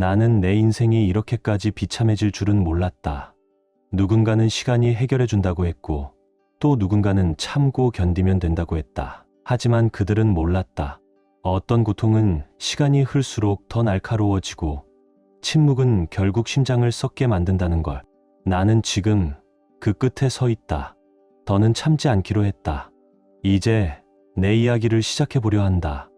나는 내 인생이 이렇게까지 비참해질 줄은 몰랐다. 누군가는 시간이 해결해준다고 했고, 또 누군가는 참고 견디면 된다고 했다. 하지만 그들은 몰랐다. 어떤 고통은 시간이 흘수록 더 날카로워지고, 침묵은 결국 심장을 썩게 만든다는 걸. 나는 지금 그 끝에 서 있다. 더는 참지 않기로 했다. 이제 내 이야기를 시작해보려 한다.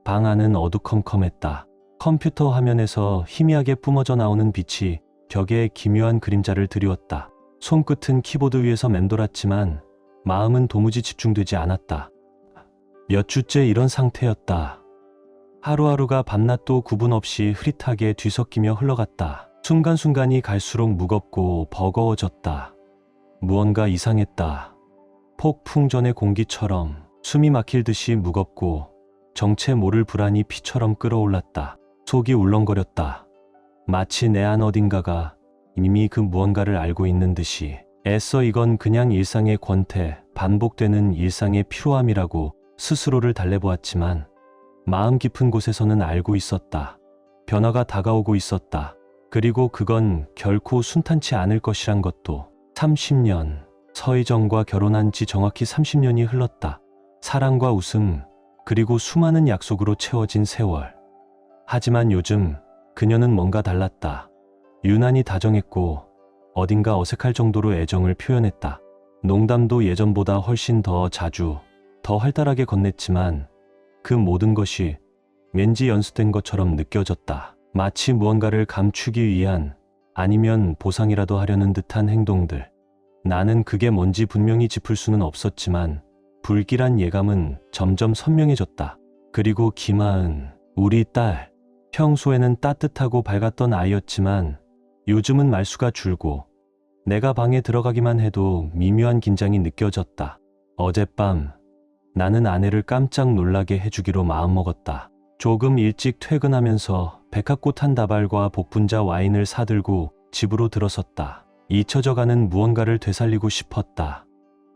방 안은 어두컴컴했다. 컴퓨터 화면에서 희미하게 뿜어져 나오는 빛이 벽에 기묘한 그림자를 드리웠다. 손끝은 키보드 위에서 맴돌았지만 마음은 도무지 집중되지 않았다. 몇 주째 이런 상태였다. 하루하루가 밤낮도 구분 없이 흐릿하게 뒤섞이며 흘러갔다. 순간순간이 갈수록 무겁고 버거워졌다. 무언가 이상했다. 폭풍 전의 공기처럼 숨이 막힐 듯이 무겁고 정체 모를 불안이 피처럼 끌어올랐다. 속이 울렁거렸다. 마치 내 안 어딘가가 이미 그 무언가를 알고 있는 듯이. 애써 이건 그냥 일상의 권태, 반복되는 일상의 피로함이라고 스스로를 달래보았지만 마음 깊은 곳에서는 알고 있었다. 변화가 다가오고 있었다. 그리고 그건 결코 순탄치 않을 것이란 것도. 30년, 서희정과 결혼한 지 정확히 30년이 흘렀다. 사랑과 웃음, 그리고 수많은 약속으로 채워진 세월. 하지만 요즘 그녀는 뭔가 달랐다. 유난히 다정했고 어딘가 어색할 정도로 애정을 표현했다. 농담도 예전보다 훨씬 더 자주, 더 활달하게 건넸지만 그 모든 것이 왠지 연습된 것처럼 느껴졌다. 마치 무언가를 감추기 위한, 아니면 보상이라도 하려는 듯한 행동들. 나는 그게 뭔지 분명히 짚을 수는 없었지만 불길한 예감은 점점 선명해졌다. 그리고 김하은, 우리 딸. 평소에는 따뜻하고 밝았던 아이였지만 요즘은 말수가 줄고 내가 방에 들어가기만 해도 미묘한 긴장이 느껴졌다. 어젯밤 나는 아내를 깜짝 놀라게 해주기로 마음먹었다. 조금 일찍 퇴근하면서 백합꽃 한 다발과 복분자 와인을 사들고 집으로 들어섰다. 잊혀져가는 무언가를 되살리고 싶었다.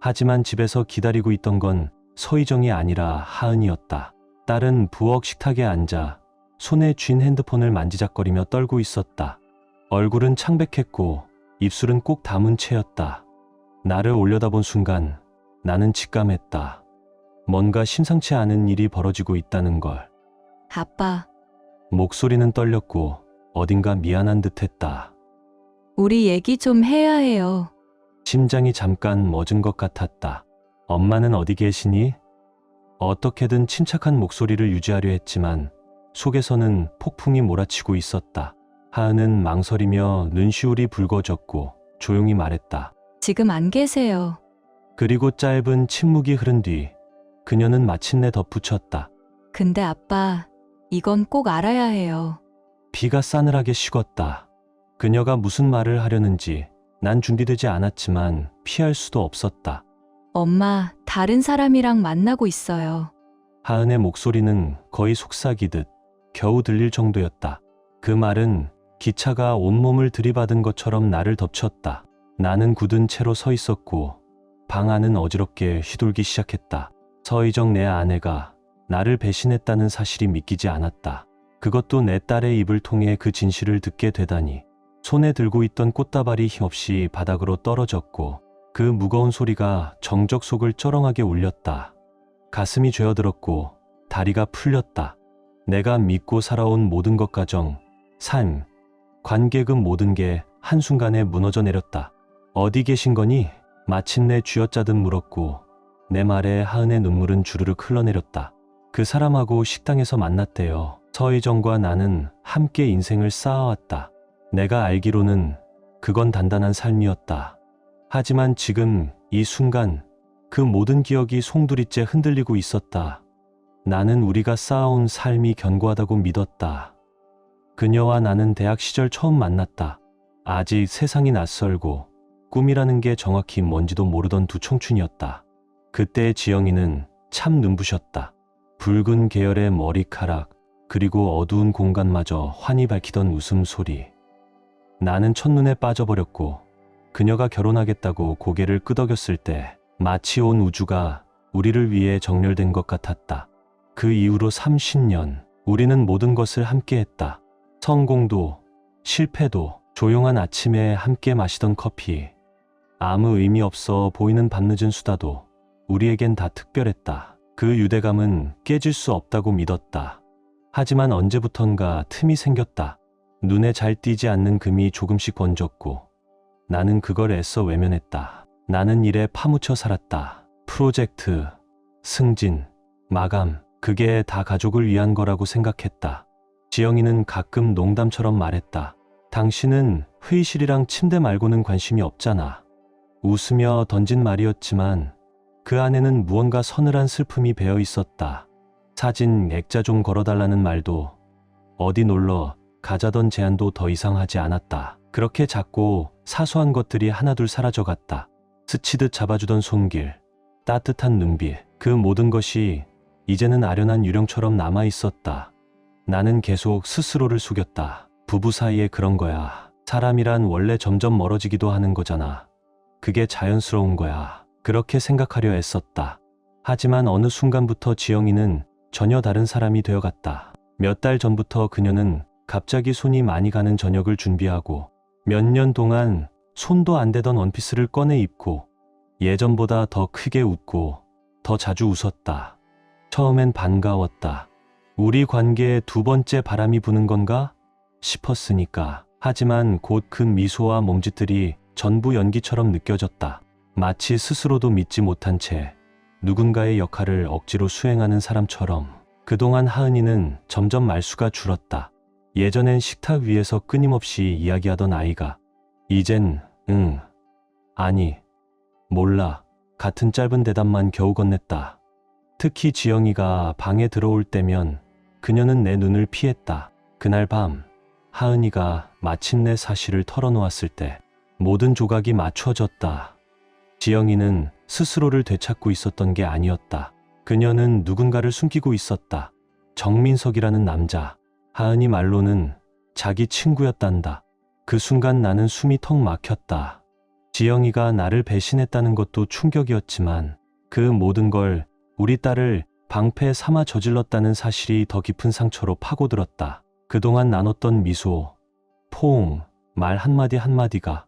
하지만 집에서 기다리고 있던 건 서희정이 아니라 하은이었다. 딸은 부엌 식탁에 앉아 손에 쥔 핸드폰을 만지작거리며 떨고 있었다. 얼굴은 창백했고 입술은 꼭 다문 채였다. 나를 올려다본 순간 나는 직감했다. 뭔가 심상치 않은 일이 벌어지고 있다는 걸. 아빠, 목소리는 떨렸고 어딘가 미안한 듯했다. 우리 얘기 좀 해야 해요. 심장이 잠깐 멎은 것 같았다. 엄마는 어디 계시니? 어떻게든 침착한 목소리를 유지하려 했지만 속에서는 폭풍이 몰아치고 있었다. 하은은 망설이며 눈시울이 붉어졌고 조용히 말했다. 지금 안 계세요. 그리고 짧은 침묵이 흐른 뒤 그녀는 마침내 덧붙였다. 근데 아빠, 이건 꼭 알아야 해요. 비가 싸늘하게 식었다. 그녀가 무슨 말을 하려는지 난 준비되지 않았지만 피할 수도 없었다. 엄마, 다른 사람이랑 만나고 있어요. 하은의 목소리는 거의 속삭이듯 겨우 들릴 정도였다. 그 말은 기차가 온몸을 들이받은 것처럼 나를 덮쳤다. 나는 굳은 채로 서 있었고 방 안은 어지럽게 휘돌기 시작했다. 서희정 내 아내가 나를 배신했다는 사실이 믿기지 않았다. 그것도 내 딸의 입을 통해 그 진실을 듣게 되다니. 손에 들고 있던 꽃다발이 힘없이 바닥으로 떨어졌고 그 무거운 소리가 정적 속을 쩌렁하게 울렸다. 가슴이 죄어들었고 다리가 풀렸다. 내가 믿고 살아온 모든 것 가정, 삶, 관계 그 모든 게 한순간에 무너져 내렸다. 어디 계신 거니? 마침내 쥐어짜듯 물었고 내 말에 하은의 눈물은 주르륵 흘러내렸다. 그 사람하고 식당에서 만났대요. 서희정과 나는 함께 인생을 쌓아왔다. 내가 알기로는 그건 단단한 삶이었다. 하지만 지금 이 순간 그 모든 기억이 송두리째 흔들리고 있었다. 나는 우리가 쌓아온 삶이 견고하다고 믿었다. 그녀와 나는 대학 시절 처음 만났다. 아직 세상이 낯설고 꿈이라는 게 정확히 뭔지도 모르던 두 청춘이었다. 그때의 지영이는 참 눈부셨다. 붉은 계열의 머리카락, 그리고 어두운 공간마저 환히 밝히던 웃음소리. 나는 첫눈에 빠져버렸고 그녀가 결혼하겠다고 고개를 끄덕였을 때 마치 온 우주가 우리를 위해 정렬된 것 같았다. 그 이후로 30년 우리는 모든 것을 함께했다. 성공도, 실패도, 조용한 아침에 함께 마시던 커피, 아무 의미 없어 보이는 밤늦은 수다도 우리에겐 다 특별했다. 그 유대감은 깨질 수 없다고 믿었다. 하지만 언제부턴가 틈이 생겼다. 눈에 잘 띄지 않는 금이 조금씩 번졌고 나는 그걸 애써 외면했다. 나는 일에 파묻혀 살았다. 프로젝트, 승진, 마감, 그게 다 가족을 위한 거라고 생각했다. 지영이는 가끔 농담처럼 말했다. 당신은 회의실이랑 침대 말고는 관심이 없잖아. 웃으며 던진 말이었지만 그 안에는 무언가 서늘한 슬픔이 배어 있었다. 사진 액자 좀 걸어달라는 말도, 어디 놀러 가자던 제안도 더 이상 하지 않았다. 그렇게 작고 사소한 것들이 하나둘 사라져갔다. 스치듯 잡아주던 손길, 따뜻한 눈빛, 그 모든 것이 이제는 아련한 유령처럼 남아있었다. 나는 계속 스스로를 속였다. 부부 사이에 그런 거야. 사람이란 원래 점점 멀어지기도 하는 거잖아. 그게 자연스러운 거야. 그렇게 생각하려 애썼다. 하지만 어느 순간부터 지영이는 전혀 다른 사람이 되어갔다. 몇 달 전부터 그녀는 갑자기 손이 많이 가는 저녁을 준비하고 몇 년 동안 손도 안 대던 원피스를 꺼내 입고 예전보다 더 크게 웃고 더 자주 웃었다. 처음엔 반가웠다. 우리 관계에 두 번째 바람이 부는 건가 싶었으니까. 하지만 곧 그 미소와 몸짓들이 전부 연기처럼 느껴졌다. 마치 스스로도 믿지 못한 채 누군가의 역할을 억지로 수행하는 사람처럼. 그동안 하은이는 점점 말수가 줄었다. 예전엔 식탁 위에서 끊임없이 이야기하던 아이가 이젠 응, 아니, 몰라 같은 짧은 대답만 겨우 건넸다. 특히 지영이가 방에 들어올 때면 그녀는 내 눈을 피했다. 그날 밤 하은이가 마침내 사실을 털어놓았을 때 모든 조각이 맞춰졌다. 지영이는 스스로를 되찾고 있었던 게 아니었다. 그녀는 누군가를 숨기고 있었다. 정민석이라는 남자. 하은이 말로는 자기 친구였단다. 그 순간 나는 숨이 턱 막혔다. 지영이가 나를 배신했다는 것도 충격이었지만 그 모든 걸 우리 딸을 방패 삼아 저질렀다는 사실이 더 깊은 상처로 파고들었다. 그동안 나눴던 미소, 포옹, 말 한마디 한마디가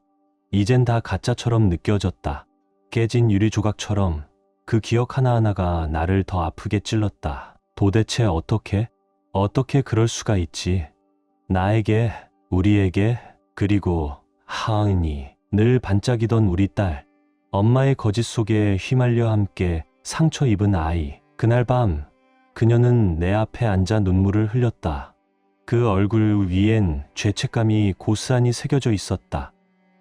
이젠 다 가짜처럼 느껴졌다. 깨진 유리 조각처럼 그 기억 하나하나가 나를 더 아프게 찔렀다. 도대체 어떻게 그럴 수가 있지? 나에게, 우리에게, 그리고 하은이, 늘 반짝이던 우리 딸, 엄마의 거짓 속에 휘말려 함께 상처 입은 아이. 그날 밤 그녀는 내 앞에 앉아 눈물을 흘렸다. 그 얼굴 위엔 죄책감이 고스란히 새겨져 있었다.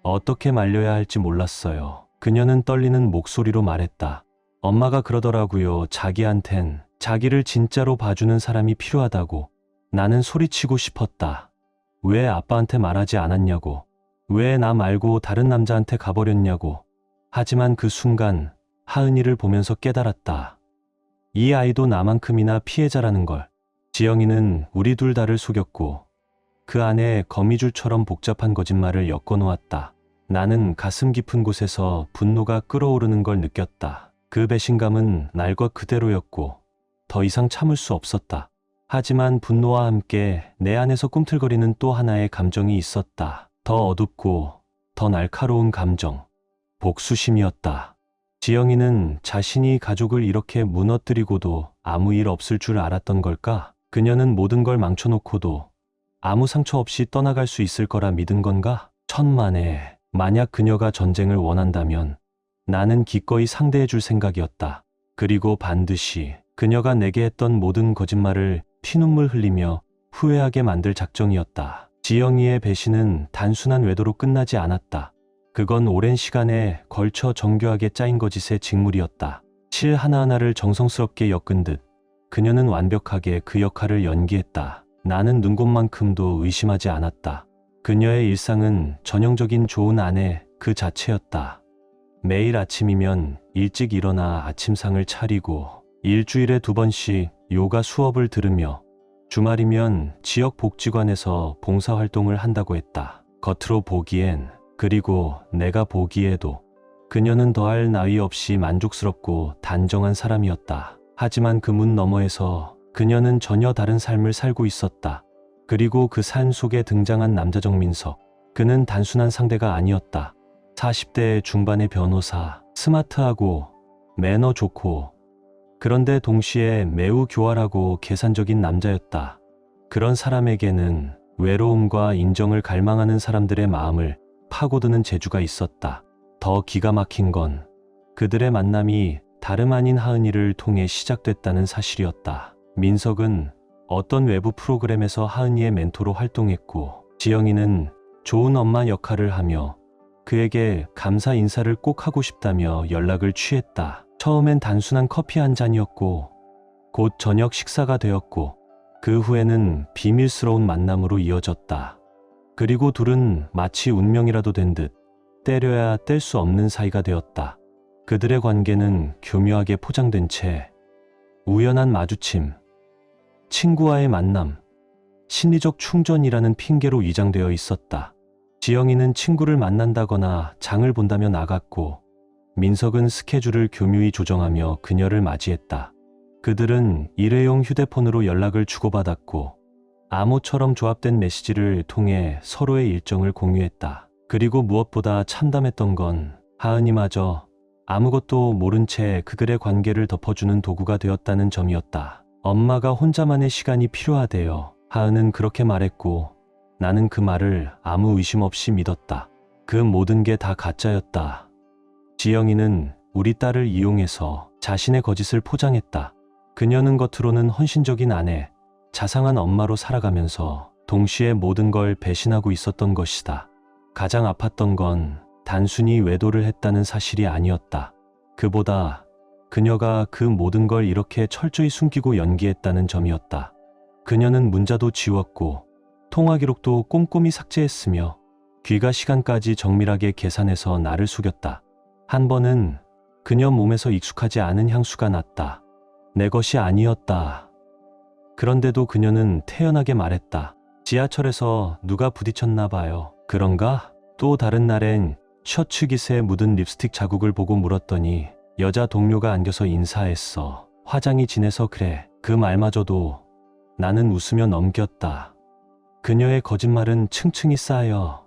어떻게 말려야 할지 몰랐어요. 그녀는 떨리는 목소리로 말했다. 엄마가 그러더라고요. 자기한텐 자기를 진짜로 봐주는 사람이 필요하다고. 나는 소리치고 싶었다. 왜 아빠한테 말하지 않았냐고. 왜 나 말고 다른 남자한테 가버렸냐고. 하지만 그 순간 하은이를 보면서 깨달았다. 이 아이도 나만큼이나 피해자라는 걸. 지영이는 우리 둘 다를 속였고 그 안에 거미줄처럼 복잡한 거짓말을 엮어놓았다. 나는 가슴 깊은 곳에서 분노가 끓어오르는 걸 느꼈다. 그 배신감은 날 것 그대로였고 더 이상 참을 수 없었다. 하지만 분노와 함께 내 안에서 꿈틀거리는 또 하나의 감정이 있었다. 더 어둡고 더 날카로운 감정. 복수심이었다. 지영이는 자신이 가족을 이렇게 무너뜨리고도 아무 일 없을 줄 알았던 걸까? 그녀는 모든 걸 망쳐놓고도 아무 상처 없이 떠나갈 수 있을 거라 믿은 건가? 천만에, 만약 그녀가 전쟁을 원한다면 나는 기꺼이 상대해 줄 생각이었다. 그리고 반드시 그녀가 내게 했던 모든 거짓말을 피눈물 흘리며 후회하게 만들 작정이었다. 지영이의 배신은 단순한 외도로 끝나지 않았다. 그건 오랜 시간에 걸쳐 정교하게 짜인 거짓의 직물이었다. 실 하나하나를 정성스럽게 엮은 듯 그녀는 완벽하게 그 역할을 연기했다. 나는 눈곱만큼도 의심하지 않았다. 그녀의 일상은 전형적인 좋은 아내 그 자체였다. 매일 아침이면 일찍 일어나 아침상을 차리고 일주일에 2번씩 요가 수업을 들으며 주말이면 지역 복지관에서 봉사활동을 한다고 했다. 겉으로 보기엔, 그리고 내가 보기에도 그녀는 더할 나위 없이 만족스럽고 단정한 사람이었다. 하지만 그 문 너머에서 그녀는 전혀 다른 삶을 살고 있었다. 그리고 그 산 속에 등장한 남자 정민석. 그는 단순한 상대가 아니었다. 40대 중반의 변호사, 스마트하고 매너 좋고 그런데 동시에 매우 교활하고 계산적인 남자였다. 그런 사람에게는 외로움과 인정을 갈망하는 사람들의 마음을 파고드는 재주가 있었다. 더 기가 막힌 건 그들의 만남이 다름 아닌 하은이를 통해 시작됐다는 사실이었다. 민석은 어떤 외부 프로그램에서 하은이의 멘토로 활동했고 지영이는 좋은 엄마 역할을 하며 그에게 감사 인사를 꼭 하고 싶다며 연락을 취했다. 처음엔 단순한 커피 한 잔이었고 곧 저녁 식사가 되었고 그 후에는 비밀스러운 만남으로 이어졌다. 그리고 둘은 마치 운명이라도 된 듯 때려야 뗄 수 없는 사이가 되었다. 그들의 관계는 교묘하게 포장된 채 우연한 마주침, 친구와의 만남, 심리적 충전이라는 핑계로 위장되어 있었다. 지영이는 친구를 만난다거나 장을 본다며 나갔고 민석은 스케줄을 교묘히 조정하며 그녀를 맞이했다. 그들은 일회용 휴대폰으로 연락을 주고받았고 암호처럼 조합된 메시지를 통해 서로의 일정을 공유했다. 그리고 무엇보다 참담했던 건 하은이마저 아무것도 모른 채 그들의 관계를 덮어주는 도구가 되었다는 점이었다. 엄마가 혼자만의 시간이 필요하대요. 하은은 그렇게 말했고 나는 그 말을 아무 의심 없이 믿었다. 그 모든 게 다 가짜였다. 지영이는 우리 딸을 이용해서 자신의 거짓을 포장했다. 그녀는 겉으로는 헌신적인 아내, 자상한 엄마로 살아가면서 동시에 모든 걸 배신하고 있었던 것이다. 가장 아팠던 건 단순히 외도를 했다는 사실이 아니었다. 그보다 그녀가 그 모든 걸 이렇게 철저히 숨기고 연기했다는 점이었다. 그녀는 문자도 지웠고 통화 기록도 꼼꼼히 삭제했으며 귀가 시간까지 정밀하게 계산해서 나를 속였다. 한 번은 그녀 몸에서 익숙하지 않은 향수가 났다. 내 것이 아니었다. 그런데도 그녀는 태연하게 말했다. 지하철에서 누가 부딪혔나 봐요. 그런가? 또 다른 날엔 셔츠 깃에 묻은 립스틱 자국을 보고 물었더니 여자 동료가 안겨서 인사했어. 화장이 진해서 그래. 그 말마저도 나는 웃으며 넘겼다. 그녀의 거짓말은 층층이 쌓여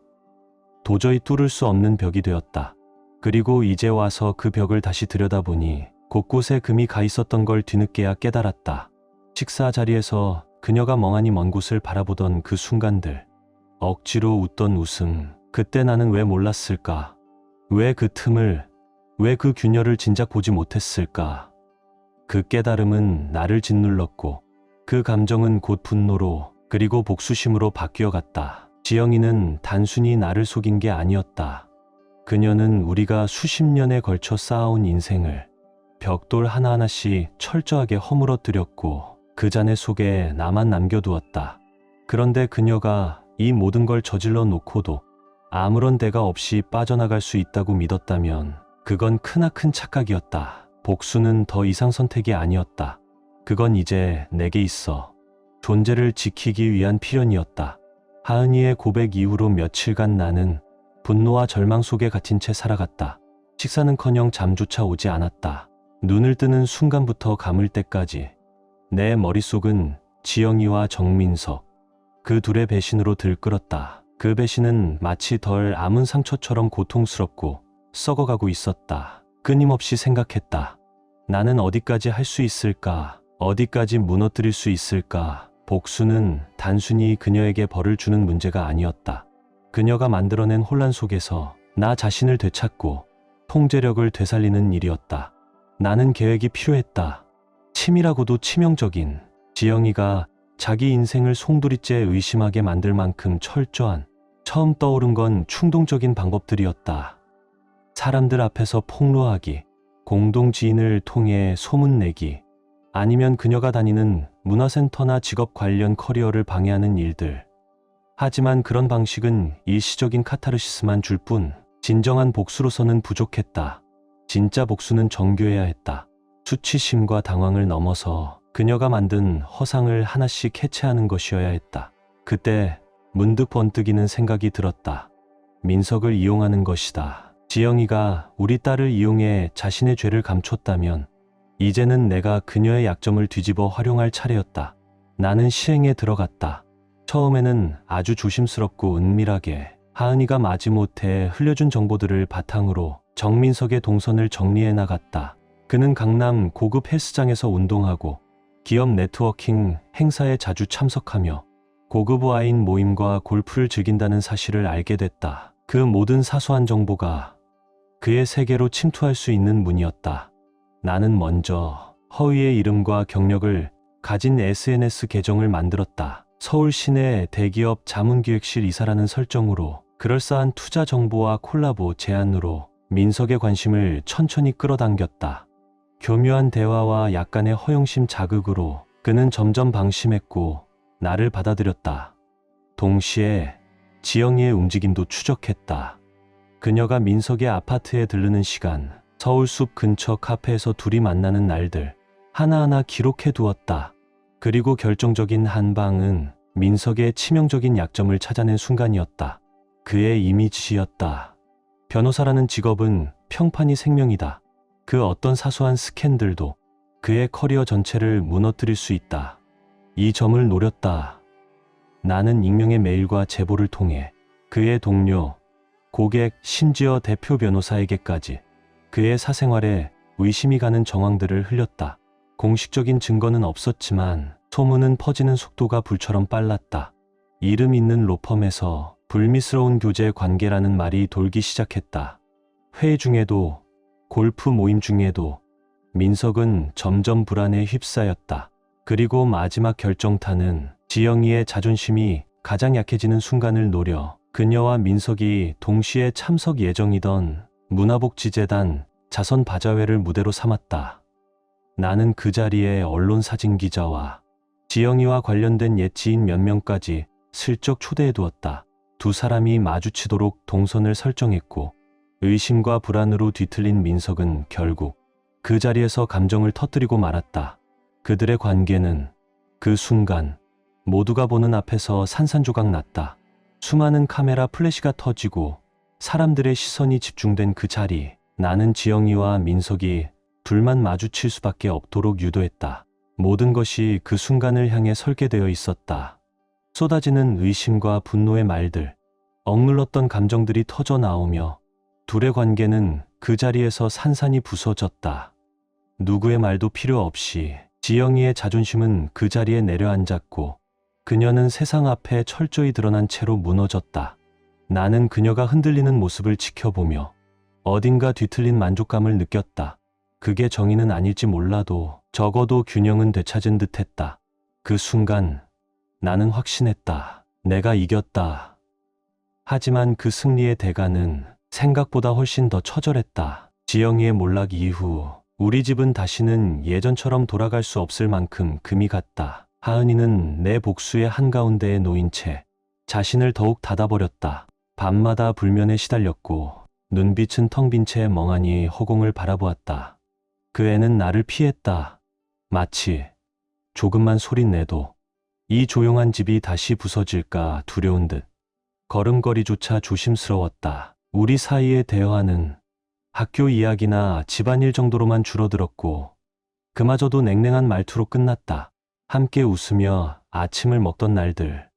도저히 뚫을 수 없는 벽이 되었다. 그리고 이제 와서 그 벽을 다시 들여다보니 곳곳에 금이 가 있었던 걸 뒤늦게야 깨달았다. 식사 자리에서 그녀가 멍하니 먼 곳을 바라보던 그 순간들, 억지로 웃던 웃음, 그때 나는 왜 몰랐을까? 왜 그 틈을, 왜 그 균열을 진작 보지 못했을까? 그 깨달음은 나를 짓눌렀고 그 감정은 곧 분노로 그리고 복수심으로 바뀌어갔다. 지영이는 단순히 나를 속인 게 아니었다. 그녀는 우리가 수십 년에 걸쳐 쌓아온 인생을 벽돌 하나하나씩 철저하게 허물어뜨렸고 그 잔해 속에 나만 남겨두었다. 그런데 그녀가 이 모든 걸 저질러 놓고도 아무런 대가 없이 빠져나갈 수 있다고 믿었다면 그건 크나큰 착각이었다. 복수는 더 이상 선택이 아니었다. 그건 이제 내게 있어. 존재를 지키기 위한 필연이었다. 하은이의 고백 이후로 며칠간 나는 분노와 절망 속에 갇힌 채 살아갔다. 식사는커녕 잠조차 오지 않았다. 눈을 뜨는 순간부터 감을 때까지 내 머릿속은 지영이와 정민석, 그 둘의 배신으로 들끓었다. 그 배신은 마치 덜 아문 상처처럼 고통스럽고 썩어가고 있었다. 끊임없이 생각했다. 나는 어디까지 할 수 있을까? 어디까지 무너뜨릴 수 있을까? 복수는 단순히 그녀에게 벌을 주는 문제가 아니었다. 그녀가 만들어낸 혼란 속에서 나 자신을 되찾고 통제력을 되살리는 일이었다. 나는 계획이 필요했다. 치밀하고도 치명적인, 지영이가 자기 인생을 송두리째 의심하게 만들 만큼 철저한, 처음 떠오른 건 충동적인 방법들이었다. 사람들 앞에서 폭로하기, 공동 지인을 통해 소문내기, 아니면 그녀가 다니는 문화센터나 직업 관련 커리어를 방해하는 일들. 하지만 그런 방식은 일시적인 카타르시스만 줄 뿐 진정한 복수로서는 부족했다. 진짜 복수는 정교해야 했다. 수치심과 당황을 넘어서 그녀가 만든 허상을 하나씩 해체하는 것이어야 했다. 그때 문득 번뜩이는 생각이 들었다. 민석을 이용하는 것이다. 지영이가 우리 딸을 이용해 자신의 죄를 감췄다면 이제는 내가 그녀의 약점을 뒤집어 활용할 차례였다. 나는 실행에 들어갔다. 처음에는 아주 조심스럽고 은밀하게 하은이가 마지못해 흘려준 정보들을 바탕으로 정민석의 동선을 정리해 나갔다. 그는 강남 고급 헬스장에서 운동하고 기업 네트워킹 행사에 자주 참석하며 고급 와인 모임과 골프를 즐긴다는 사실을 알게 됐다. 그 모든 사소한 정보가 그의 세계로 침투할 수 있는 문이었다. 나는 먼저 허위의 이름과 경력을 가진 SNS 계정을 만들었다. 서울 시내 대기업 자문기획실 이사라는 설정으로 그럴싸한 투자 정보와 콜라보 제안으로 민석의 관심을 천천히 끌어당겼다. 교묘한 대화와 약간의 허영심 자극으로 그는 점점 방심했고 나를 받아들였다. 동시에 지영이의 움직임도 추적했다. 그녀가 민석의 아파트에 들르는 시간, 서울숲 근처 카페에서 둘이 만나는 날들 하나하나 기록해 두었다. 그리고 결정적인 한 방은 민석의 치명적인 약점을 찾아낸 순간이었다. 그의 이미지였다. 변호사라는 직업은 평판이 생명이다. 그 어떤 사소한 스캔들도 그의 커리어 전체를 무너뜨릴 수 있다. 이 점을 노렸다. 나는 익명의 메일과 제보를 통해 그의 동료, 고객, 심지어 대표 변호사에게까지 그의 사생활에 의심이 가는 정황들을 흘렸다. 공식적인 증거는 없었지만 소문은 퍼지는 속도가 불처럼 빨랐다. 이름 있는 로펌에서 불미스러운 교제 관계라는 말이 돌기 시작했다. 회의 중에도 골프 모임 중에도 민석은 점점 불안에 휩싸였다. 그리고 마지막 결정타는 지영이의 자존심이 가장 약해지는 순간을 노려 그녀와 민석이 동시에 참석 예정이던 문화복지재단 자선바자회를 무대로 삼았다. 나는 그 자리에 언론 사진 기자와 지영이와 관련된 옛 지인 몇 명까지 슬쩍 초대해 두었다. 두 사람이 마주치도록 동선을 설정했고 의심과 불안으로 뒤틀린 민석은 결국 그 자리에서 감정을 터뜨리고 말았다. 그들의 관계는 그 순간 모두가 보는 앞에서 산산조각 났다. 수많은 카메라 플래시가 터지고 사람들의 시선이 집중된 그 자리, 나는 지영이와 민석이 둘만 마주칠 수밖에 없도록 유도했다. 모든 것이 그 순간을 향해 설계되어 있었다. 쏟아지는 의심과 분노의 말들, 억눌렀던 감정들이 터져 나오며 둘의 관계는 그 자리에서 산산이 부서졌다. 누구의 말도 필요 없이 지영이의 자존심은 그 자리에 내려앉았고 그녀는 세상 앞에 철저히 드러난 채로 무너졌다. 나는 그녀가 흔들리는 모습을 지켜보며 어딘가 뒤틀린 만족감을 느꼈다. 그게 정의는 아닐지 몰라도 적어도 균형은 되찾은 듯했다. 그 순간 나는 확신했다. 내가 이겼다. 하지만 그 승리의 대가는 생각보다 훨씬 더 처절했다. 지영이의 몰락 이후 우리 집은 다시는 예전처럼 돌아갈 수 없을 만큼 금이 갔다. 하은이는 내 복수의 한가운데에 놓인 채 자신을 더욱 닫아버렸다. 밤마다 불면에 시달렸고 눈빛은 텅 빈 채 멍하니 허공을 바라보았다. 그 애는 나를 피했다. 마치 조금만 소리내도 이 조용한 집이 다시 부서질까 두려운 듯 걸음걸이조차 조심스러웠다. 우리 사이의 대화는 학교 이야기나 집안일 정도로만 줄어들었고 그마저도 냉랭한 말투로 끝났다. 함께 웃으며 아침을 먹던 날들,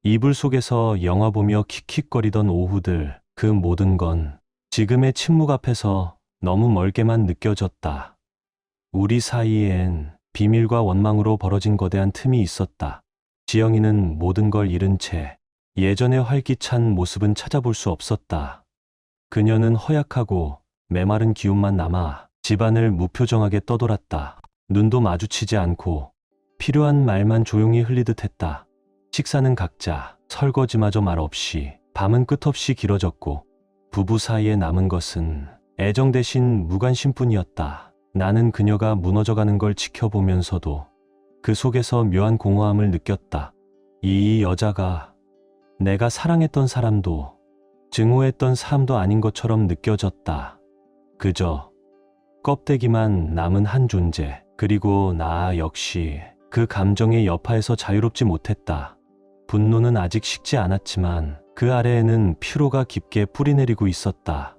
이불 속에서 영화 보며 킥킥거리던 오후들, 그 모든 건 지금의 침묵 앞에서 너무 멀게만 느껴졌다. 우리 사이엔 비밀과 원망으로 벌어진 거대한 틈이 있었다. 지영이는 모든 걸 잃은 채 예전의 활기찬 모습은 찾아볼 수 없었다. 그녀는 허약하고 메마른 기운만 남아 집안을 무표정하게 떠돌았다. 눈도 마주치지 않고 필요한 말만 조용히 흘리듯 했다. 식사는 각자, 설거지마저 말없이, 밤은 끝없이 길어졌고 부부 사이에 남은 것은 애정 대신 무관심뿐이었다. 나는 그녀가 무너져가는 걸 지켜보면서도 그 속에서 묘한 공허함을 느꼈다. 이 여자가 내가 사랑했던 사람도 증오했던 사람도 아닌 것처럼 느껴졌다. 그저 껍데기만 남은 한 존재. 그리고 나 역시 그 감정의 여파에서 자유롭지 못했다. 분노는 아직 식지 않았지만 그 아래에는 피로가 깊게 뿌리내리고 있었다.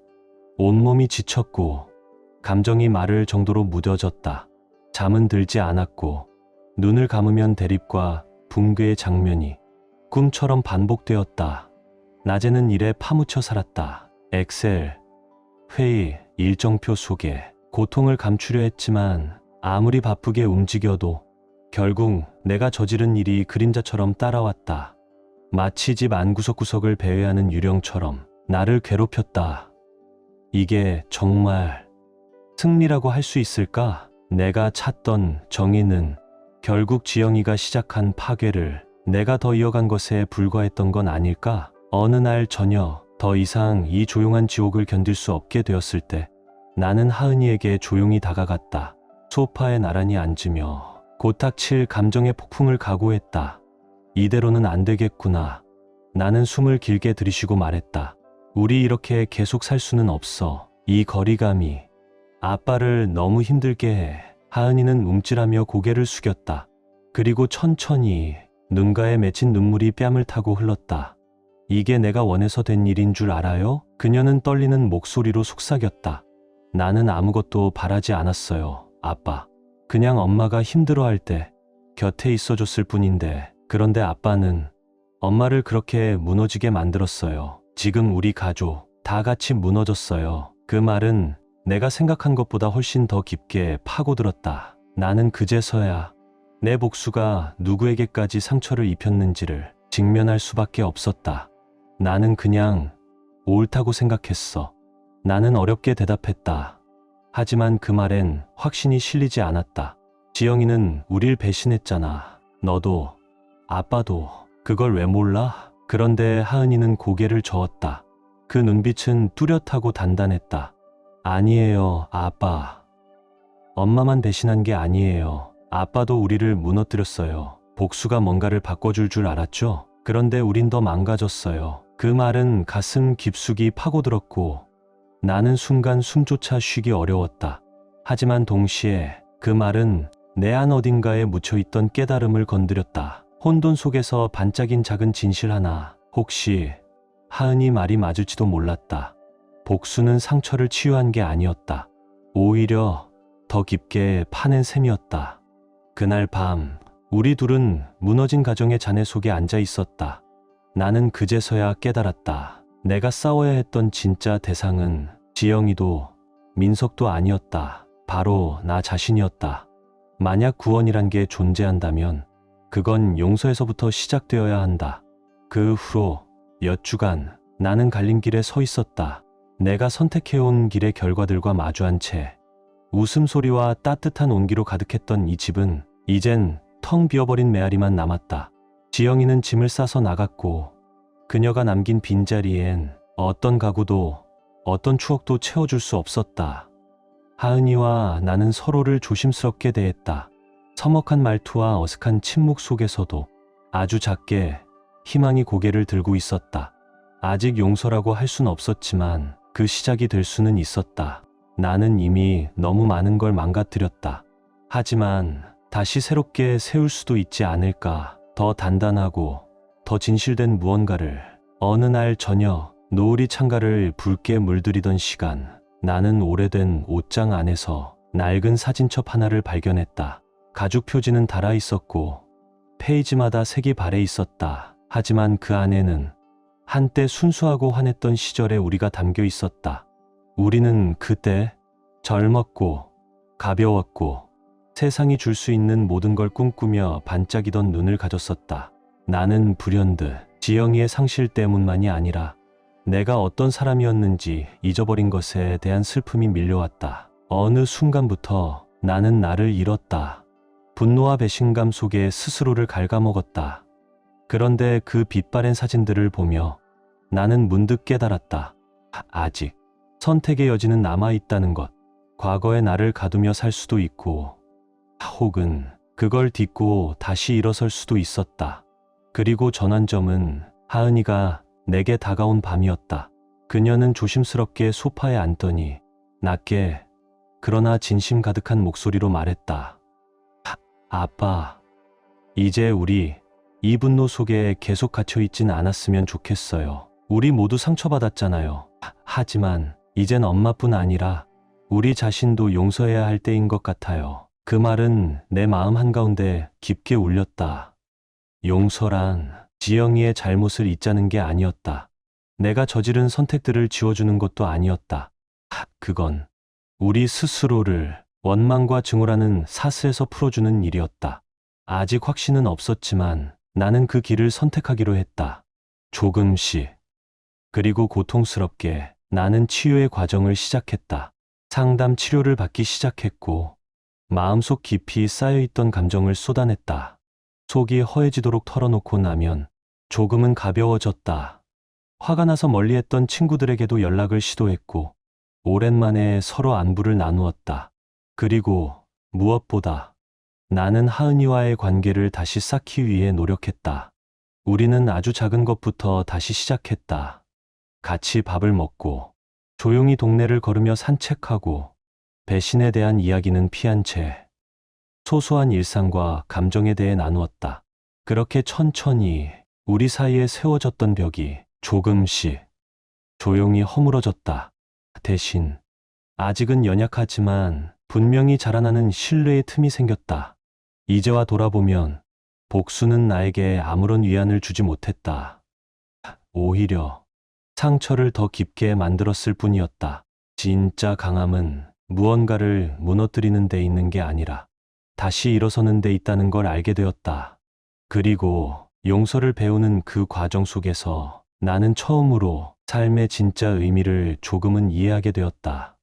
온몸이 지쳤고 감정이 마를 정도로 무뎌졌다. 잠은 들지 않았고 눈을 감으면 대립과 붕괴의 장면이 꿈처럼 반복되었다. 낮에는 일에 파묻혀 살았다. 엑셀, 회의, 일정표 속에 고통을 감추려 했지만 아무리 바쁘게 움직여도 결국 내가 저지른 일이 그림자처럼 따라왔다. 마치 집 안구석구석을 배회하는 유령처럼 나를 괴롭혔다. 이게 정말 승리라고 할 수 있을까? 내가 찾던 정의는 결국 지영이가 시작한 파괴를 내가 더 이어간 것에 불과했던 건 아닐까? 어느 날 저녁, 더 이상 이 조용한 지옥을 견딜 수 없게 되었을 때 나는 하은이에게 조용히 다가갔다. 소파에 나란히 앉으며 고탁칠 감정의 폭풍을 각오했다. 이대로는 안 되겠구나. 나는 숨을 길게 들이쉬고 말했다. 우리 이렇게 계속 살 수는 없어. 이 거리감이 아빠를 너무 힘들게 해. 하은이는 움찔하며 고개를 숙였다. 그리고 천천히 눈가에 맺힌 눈물이 뺨을 타고 흘렀다. 이게 내가 원해서 된 일인 줄 알아요? 그녀는 떨리는 목소리로 속삭였다. 나는 아무것도 바라지 않았어요, 아빠. 그냥 엄마가 힘들어할 때 곁에 있어줬을 뿐인데, 그런데 아빠는 엄마를 그렇게 무너지게 만들었어요. 지금 우리 가족 다 같이 무너졌어요. 그 말은 내가 생각한 것보다 훨씬 더 깊게 파고들었다. 나는 그제서야 내 복수가 누구에게까지 상처를 입혔는지를 직면할 수밖에 없었다. 나는 그냥 옳다고 생각했어. 나는 어렵게 대답했다. 하지만 그 말엔 확신이 실리지 않았다. 지영이는 우릴 배신했잖아. 너도 아빠도. 그걸 왜 몰라? 그런데 하은이는 고개를 저었다. 그 눈빛은 뚜렷하고 단단했다. 아니에요, 아빠. 엄마만 배신한 게 아니에요. 아빠도 우리를 무너뜨렸어요. 복수가 뭔가를 바꿔줄 줄 알았죠? 그런데 우린 더 망가졌어요. 그 말은 가슴 깊숙이 파고들었고 나는 순간 숨조차 쉬기 어려웠다. 하지만 동시에 그 말은 내 안 어딘가에 묻혀있던 깨달음을 건드렸다. 혼돈 속에서 반짝인 작은 진실 하나. 혹시 하은이 말이 맞을지도 몰랐다. 복수는 상처를 치유한 게 아니었다. 오히려 더 깊게 파낸 셈이었다. 그날 밤 우리 둘은 무너진 가정의 잔해 속에 앉아 있었다. 나는 그제서야 깨달았다. 내가 싸워야 했던 진짜 대상은 지영이도 민석도 아니었다. 바로 나 자신이었다. 만약 구원이란 게 존재한다면 그건 용서에서부터 시작되어야 한다. 그 후로 몇 주간 나는 갈림길에 서 있었다. 내가 선택해온 길의 결과들과 마주한 채 웃음소리와 따뜻한 온기로 가득했던 이 집은 이젠 텅 비어버린 메아리만 남았다. 지영이는 짐을 싸서 나갔고 그녀가 남긴 빈자리엔 어떤 가구도 어떤 추억도 채워줄 수 없었다. 하은이와 나는 서로를 조심스럽게 대했다. 서먹한 말투와 어색한 침묵 속에서도 아주 작게 희망이 고개를 들고 있었다. 아직 용서라고 할 수는 없었지만 그 시작이 될 수는 있었다. 나는 이미 너무 많은 걸 망가뜨렸다. 하지만 다시 새롭게 세울 수도 있지 않을까. 더 단단하고 더 진실된 무언가를. 어느 날 저녁 노을이 창가를 붉게 물들이던 시간, 나는 오래된 옷장 안에서 낡은 사진첩 하나를 발견했다. 가죽 표지는 달아 있었고 페이지마다 색이 발해 있었다. 하지만 그 안에는 한때 순수하고 환했던 시절의 우리가 담겨 있었다. 우리는 그때 젊었고 가벼웠고 세상이 줄 수 있는 모든 걸 꿈꾸며 반짝이던 눈을 가졌었다. 나는 불현듯 지영이의 상실 때문만이 아니라 내가 어떤 사람이었는지 잊어버린 것에 대한 슬픔이 밀려왔다. 어느 순간부터 나는 나를 잃었다. 분노와 배신감 속에 스스로를 갉아먹었다. 그런데 그 빛바랜 사진들을 보며 나는 문득 깨달았다. 아직 선택의 여지는 남아있다는 것. 과거의 나를 가두며 살 수도 있고 혹은 그걸 딛고 다시 일어설 수도 있었다. 그리고 전환점은 하은이가 내게 다가온 밤이었다. 그녀는 조심스럽게 소파에 앉더니 낮게 그러나 진심 가득한 목소리로 말했다. 아빠, 이제 우리 이 분노 속에 계속 갇혀있진 않았으면 좋겠어요. 우리 모두 상처받았잖아요. 하지만 이젠 엄마뿐 아니라 우리 자신도 용서해야 할 때인 것 같아요. 그 말은 내 마음 한가운데 깊게 울렸다. 용서란 지영이의 잘못을 잊자는 게 아니었다. 내가 저지른 선택들을 지워주는 것도 아니었다. 그건 우리 스스로를 원망과 증오라는 사슬에서 풀어주는 일이었다. 아직 확신은 없었지만 나는 그 길을 선택하기로 했다. 조금씩. 그리고 고통스럽게 나는 치유의 과정을 시작했다. 상담 치료를 받기 시작했고 마음속 깊이 쌓여있던 감정을 쏟아냈다. 속이 허해지도록 털어놓고 나면 조금은 가벼워졌다. 화가 나서 멀리했던 친구들에게도 연락을 시도했고 오랜만에 서로 안부를 나누었다. 그리고 무엇보다 나는 하은이와의 관계를 다시 쌓기 위해 노력했다. 우리는 아주 작은 것부터 다시 시작했다. 같이 밥을 먹고 조용히 동네를 걸으며 산책하고 배신에 대한 이야기는 피한 채 소소한 일상과 감정에 대해 나누었다. 그렇게 천천히 우리 사이에 세워졌던 벽이 조금씩 조용히 허물어졌다. 대신 아직은 연약하지만 분명히 자라나는 신뢰의 틈이 생겼다. 이제와 돌아보면 복수는 나에게 아무런 위안을 주지 못했다. 오히려 상처를 더 깊게 만들었을 뿐이었다. 진짜 강함은 무언가를 무너뜨리는 데 있는 게 아니라 다시 일어서는 데 있다는 걸 알게 되었다. 그리고 용서를 배우는 그 과정 속에서 나는 처음으로 삶의 진짜 의미를 조금은 이해하게 되었다.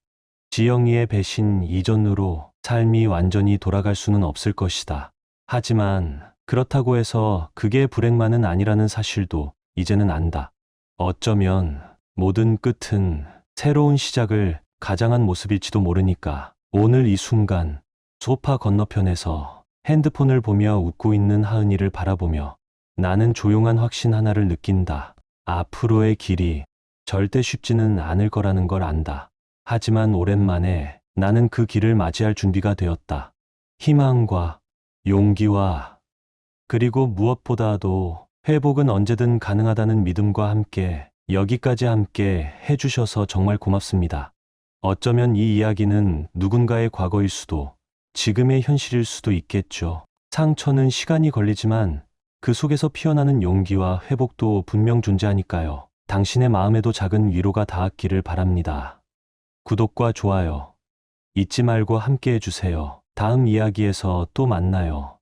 지영이의 배신 이전으로 삶이 완전히 돌아갈 수는 없을 것이다. 하지만 그렇다고 해서 그게 불행만은 아니라는 사실도 이제는 안다. 어쩌면 모든 끝은 새로운 시작을 가장한 모습일지도 모르니까. 오늘 이 순간 소파 건너편에서 핸드폰을 보며 웃고 있는 하은이를 바라보며 나는 조용한 확신 하나를 느낀다. 앞으로의 길이 절대 쉽지는 않을 거라는 걸 안다. 하지만 오랜만에 나는 그 길을 맞이할 준비가 되었다. 희망과 용기와 그리고 무엇보다도 회복은 언제든 가능하다는 믿음과 함께 여기까지 함께 해주셔서 정말 고맙습니다. 어쩌면 이 이야기는 누군가의 과거일 수도 지금의 현실일 수도 있겠죠. 상처는 시간이 걸리지만 그 속에서 피어나는 용기와 회복도 분명 존재하니까요. 당신의 마음에도 작은 위로가 닿았기를 바랍니다. 구독과 좋아요 잊지 말고 함께 해주세요. 다음 이야기에서 또 만나요.